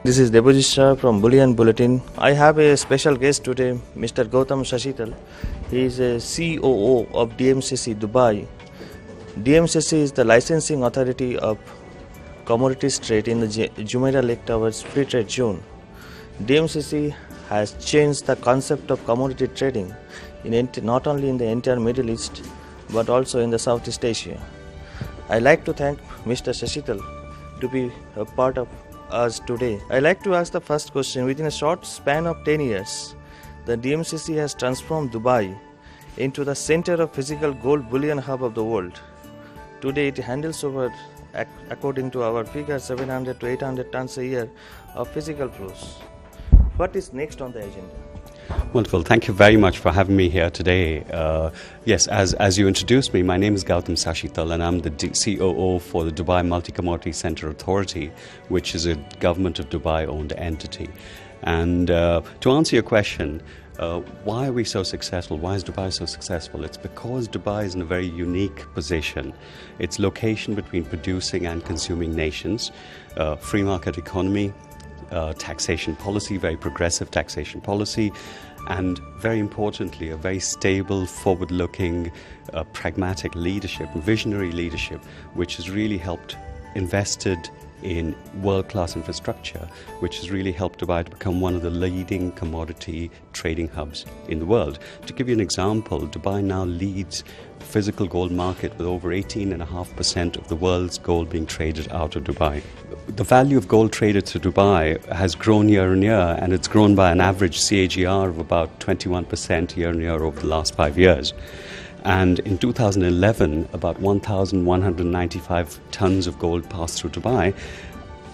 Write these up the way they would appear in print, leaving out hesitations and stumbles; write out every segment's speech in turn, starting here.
This is Debojit Shah from Bullion Bulletin. I have a special guest today, Mr. Gautam Sashittal. He is a COO of DMCC Dubai. DMCC is the licensing authority of commodities trade in the Jumeirah Lake Towers Free Trade Zone. DMCC has changed the concept of commodity trading not only in the entire Middle East but also in the Southeast Asia. I like to thank Mr. Sashittal to be a part of us today. I like to ask the first question. Within a short span of 10 years, the DMCC has transformed Dubai into the center of physical gold bullion hub of the world. Today it handles over, according to our figure, 700 to 800 tons a year of physical flows. What is next on the agenda? Wonderful. Thank you very much for having me here today. Yes, as you introduced me, my name is Gautam Sashittal and I'm the COO for the Dubai Multi-Commodity Centre Authority, which is a Government of Dubai owned entity. And to answer your question, why are we so successful? Why is Dubai so successful? It's because Dubai is in a very unique position. Its location between producing and consuming nations, free market economy, taxation policy, very progressive taxation policy, and very importantly, a very stable, forward-looking, pragmatic leadership, visionary leadership, which has really helped invested in world-class infrastructure, which has really helped Dubai to become one of the leading commodity trading hubs in the world. To give you an example, Dubai now leads the physical gold market with over 18.5% of the world's gold being traded out of Dubai. The value of gold traded to Dubai has grown year on year, and it's grown by an average CAGR of about 21% year on year over the last 5 years. And in 2011, about 1,195 tons of gold passed through Dubai,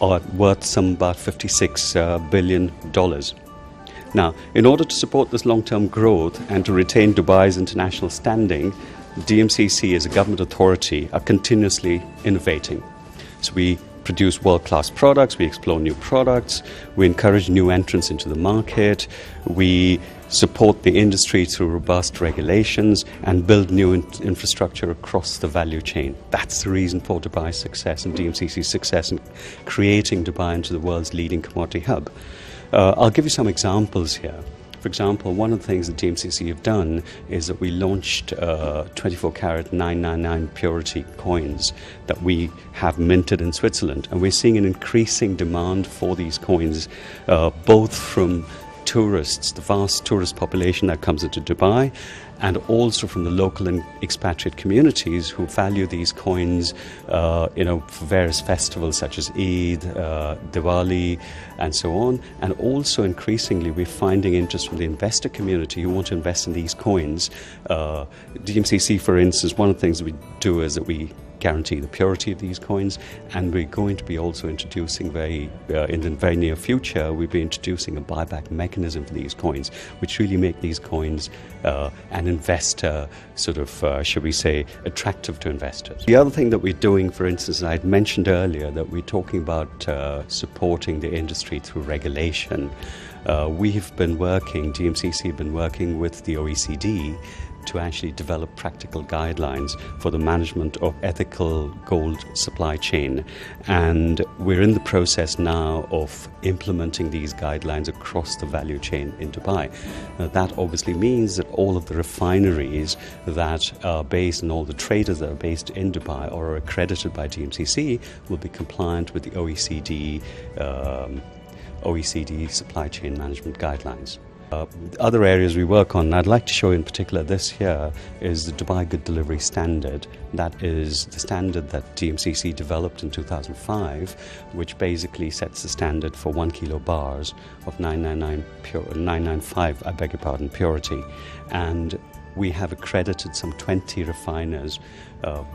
are worth some about $56 billion. Now, in order to support this long-term growth and to retain Dubai's international standing, DMCC as a government authority are continuously innovating. So we produce world-class products, we explore new products, we encourage new entrants into the market, we support the industry through robust regulations and build new infrastructure across the value chain. That's the reason for Dubai's success and DMCC's success in creating Dubai into the world's leading commodity hub. I'll give you some examples here. For example, one of the things that DMCC have done is that we launched 24-carat 999 purity coins that we have minted in Switzerland. And we're seeing an increasing demand for these coins, both from tourists, the vast tourist population that comes into Dubai, and also from the local and expatriate communities who value these coins, for various festivals such as Eid, Diwali, and so on. And also increasingly, we're finding interest from the investor community who want to invest in these coins. DMCC, for instance, one of the things that we do is that we guarantee the purity of these coins, and we're going to be also introducing in the very near future, we'll be introducing a buyback mechanism for these coins, which really make these coins an investor should we say, attractive to investors. The other thing that we're doing, for instance, I'd mentioned earlier that we're talking about supporting the industry through regulation. DMCC have been working with the OECD to actually develop practical guidelines for the management of ethical gold supply chain. And we're in the process now of implementing these guidelines across the value chain in Dubai. Now, that obviously means that all of the refineries that are based and all the traders that are based in Dubai or are accredited by DMCC will be compliant with the OECD supply chain management guidelines. Other areas we work on, and I'd like to show in particular this here, is the Dubai Good Delivery Standard. That is the standard that DMCC developed in 2005, which basically sets the standard for 1 kilo bars of 995, purity. And we have accredited some 20 refiners,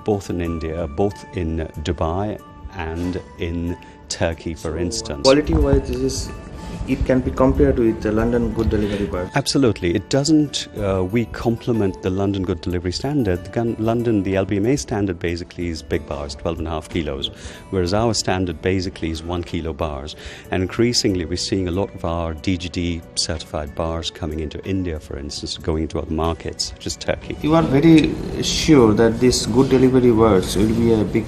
both in India, both in Dubai and in Turkey, for instance. Quality-wise, this is it can be compared with the London Good Delivery birds? Absolutely. It doesn't, we complement the London Good Delivery Standard. The LBMA standard basically is big bars, 12.5 kilos, whereas our standard basically is 1 kilo bars. And increasingly we're seeing a lot of our DGD certified bars coming into India, for instance, going into other markets, such as Turkey. You are very sure that this Good Delivery birds will be a big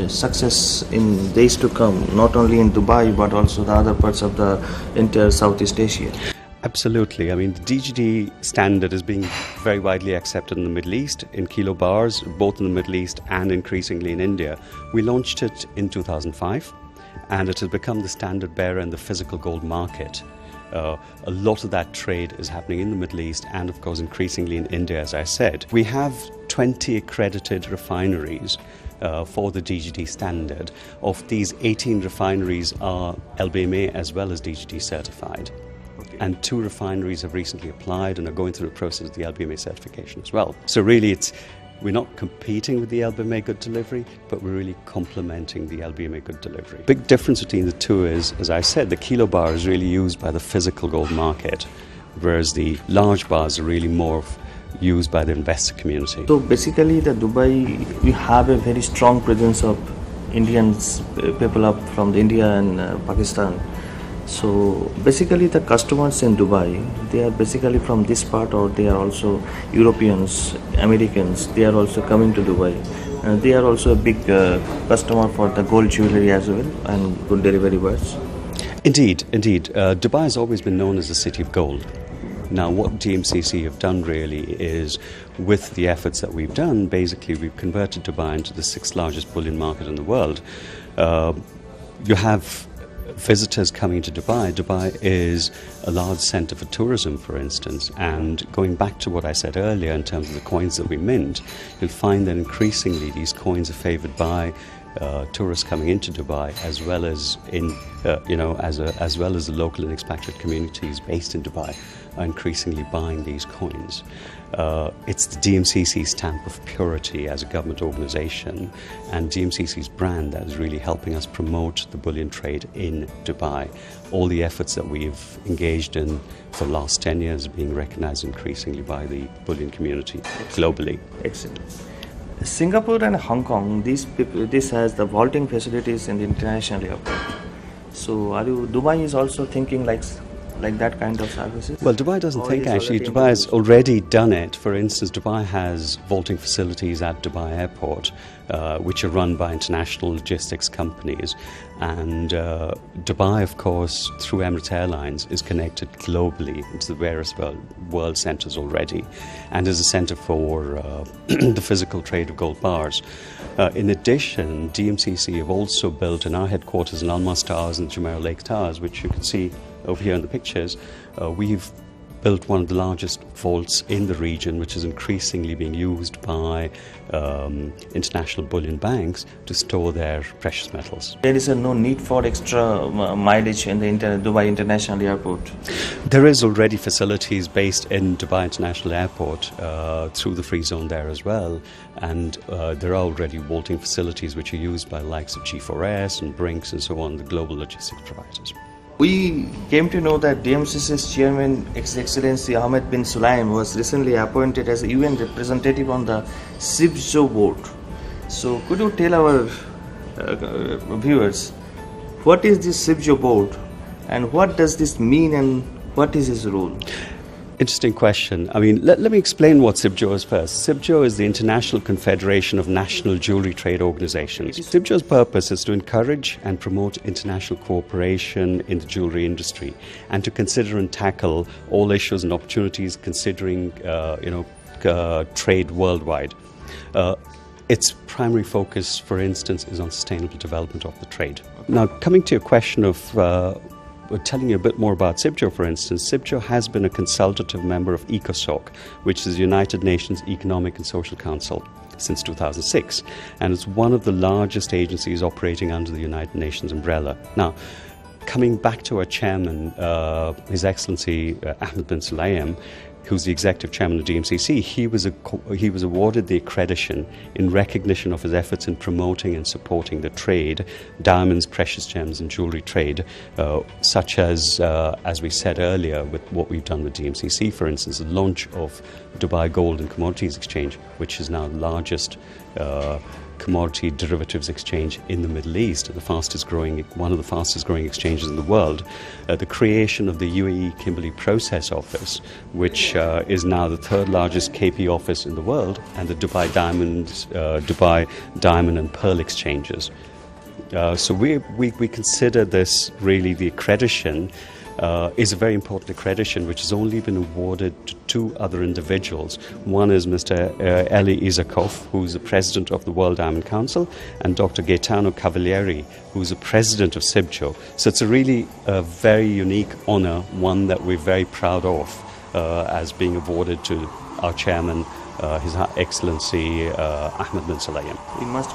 success in days to come, not only in Dubai but also the other parts of the entire Southeast Asia? Absolutely. I mean, the DGD standard is being very widely accepted in the Middle East, in kilo bars, both in the Middle East and increasingly in India. We launched it in 2005, and it has become the standard bearer in the physical gold market. A lot of that trade is happening in the Middle East and, of course, increasingly in India, as I said. We have 20 accredited refineries for the DGD standard. Of these, 18 refineries are LBMA as well as DGD certified. Okay. And 2 refineries have recently applied and are going through the process of the LBMA certification as well. So really we're not competing with the LBMA Good Delivery, but we're really complementing the LBMA Good Delivery. Big difference between the two is, as I said, the kilo bar is really used by the physical gold market, whereas the large bars are really more used by the investor community. So basically the Dubai, we have a very strong presence of Indians, people up from the India and Pakistan. So basically the customers in Dubai, they are basically from this part, or they are also Europeans, Americans, they are also coming to Dubai. They are also a big customer for the gold jewelry as well and Good Delivery birds. Indeed. Dubai has always been known as the city of gold. Now, what DMCC have done really is, with the efforts that we've done, basically we've converted Dubai into the 6th largest bullion market in the world. You have visitors coming to Dubai. Dubai is a large centre for tourism, for instance, and going back to what I said earlier in terms of the coins that we mint, you'll find that increasingly these coins are favoured by tourists coming into Dubai, as well as as well as the local and expatriate communities based in Dubai are increasingly buying these coins. It's the DMCC stamp of purity as a government organisation, and DMCC's brand that is really helping us promote the bullion trade in Dubai. All the efforts that we've engaged in for the last 10 years are being recognised increasingly by the bullion community globally. Excellent. Singapore and Hong Kong, this has the vaulting facilities in the international airport. So Dubai is also thinking like that kind of services? Well, Dubai doesn't think actually. Dubai has already done it. For instance, Dubai has vaulting facilities at Dubai Airport, which are run by international logistics companies. And Dubai, of course, through Emirates Airlines, is connected globally into the various world centres already, and is a centre for the physical trade of gold bars. In addition, DMCC have also built in our headquarters in Almas Towers and Jumeirah Lake Towers, which you can see over here in the pictures. We've built one of the largest vaults in the region, which is increasingly being used by international bullion banks to store their precious metals. There is no need for extra mileage in the Dubai International Airport? There is already facilities based in Dubai International Airport through the free zone there as well, and there are already vaulting facilities which are used by the likes of G4S and Brinks and so on, the global logistics providers. We came to know that DMCC's chairman, His Excellency Ahmed bin Sulaim, was recently appointed as a UN representative on the CIBJO board. So could you tell our viewers, what is this CIBJO board and what does this mean and what is his role? Interesting question. I mean, let me explain what CIBJO is first. CIBJO is the International Confederation of National Jewelry Trade Organizations. CIBJO's purpose is to encourage and promote international cooperation in the jewelry industry, and to consider and tackle all issues and opportunities considering, trade worldwide. Its primary focus, for instance, is on sustainable development of the trade. Now, coming to your question of telling you a bit more about CIBJO, for instance, CIBJO has been a consultative member of ECOSOC, which is the United Nations Economic and Social Council, since 2006, and it's one of the largest agencies operating under the United Nations umbrella. Now, coming back to our chairman, His Excellency Ahmed bin Sulaim, who's the executive chairman of DMCC, he was awarded the accreditation in recognition of his efforts in promoting and supporting the trade, diamonds, precious gems, and jewelry trade, such as we said earlier, with what we've done with DMCC, for instance, the launch of Dubai Gold and Commodities Exchange, which is now the largest commodity derivatives exchange in the Middle East, one of the fastest growing exchanges in the world. The creation of the UAE Kimberley Process Office, which is now the third largest KP office in the world, and the Dubai Diamond and Pearl exchanges. So we consider this really the accreditation is a very important accreditation which has only been awarded to two other individuals. One is Mr. Eli Isakov, who's the president of the World Diamond Council, and Dr. Gaetano Cavalieri, who's the president of SIBJO. So it's a really very unique honor, one that we're very proud of as being awarded to our chairman, His Excellency Ahmed bin Sulayem. We must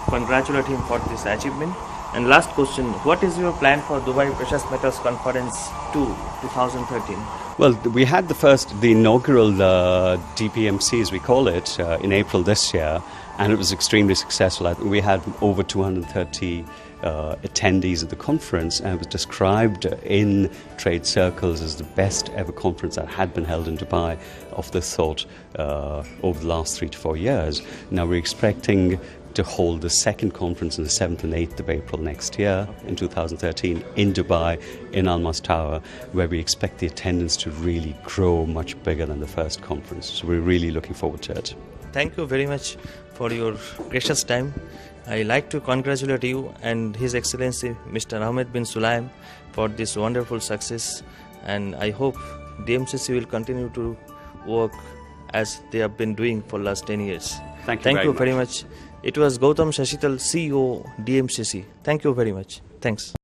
congratulate him for this achievement. And last question, what is your plan for Dubai Precious Metals Conference 2 2013? Well, we had the inaugural DPMC, as we call it, in April this year, and it was extremely successful. We had over 230 attendees at the conference, and it was described in trade circles as the best ever conference that had been held in Dubai of this sort over the last 3 to 4 years. Now we're expecting to hold the second conference on the 7th and 8th of April next year, in 2013, in Dubai, in Almas Tower, where we expect the attendance to really grow much bigger than the first conference. So we're really looking forward to it. Thank you very much for your precious time. I like to congratulate you and His Excellency Mr. Ahmed bin Sulayem for this wonderful success, and I hope DMCC will continue to work as they have been doing for last 10 years. Thank you very much. It was Gautam Sashittal, CEO DMCC. Thank you very much. Thanks.